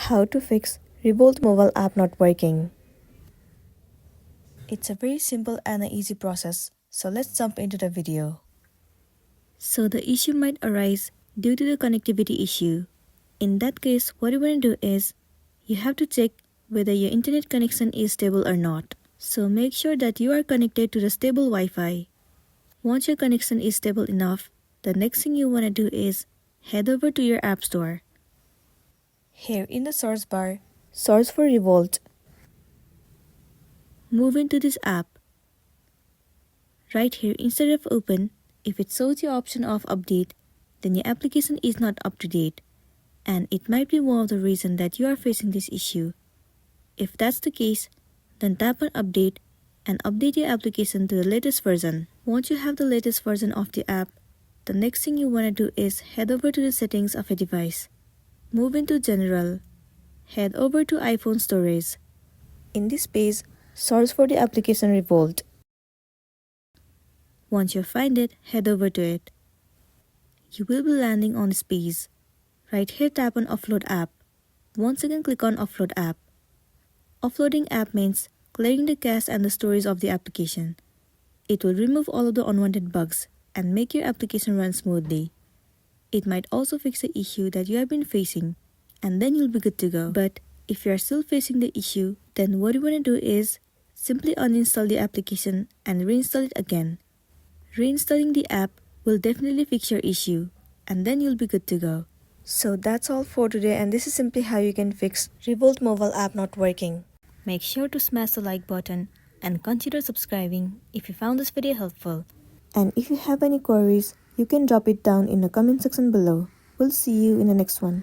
How to fix Revolt mobile app not working. It's a very simple and an easy process, so let's jump into the video. So the issue might arise due to the connectivity issue. In that case, what you want to do is, you have to check whether your internet connection is stable or not. So make sure that you are connected to the stable Wi-Fi. Once your connection is stable enough, the next thing you want to do is head over to your app store. Here in the search bar, search for Revolt. Move into this app. Right here, instead of open, if it shows the option of update, then your application is not up to date, and it might be one of the reasons that you are facing this issue. If that's the case, then tap on update and update your application to the latest version. Once you have the latest version of the app, the next thing you want to do is head over to the settings of a device. Move into General. Head over to iPhone Storage. In this page, search for the application Revolt. Once you find it, head over to it. You will be landing on this page. Right here, tap on Offload App. Once again, click on Offload App. Offloading app means clearing the cache and the storage of the application. It will remove all of the unwanted bugs and make your application run smoothly. It might also fix the issue that you have been facing, and then you'll be good to go. But if you are still facing the issue, then what you want to do is simply uninstall the application and reinstall it again. Reinstalling the app will definitely fix your issue, and then you'll be good to go. So that's all for today, and this is simply how you can fix Revolt mobile app not working. Make sure to smash the like button and consider subscribing if you found this video helpful. And if you have any queries, you can drop it down in the comment section below. We'll see you in the next one.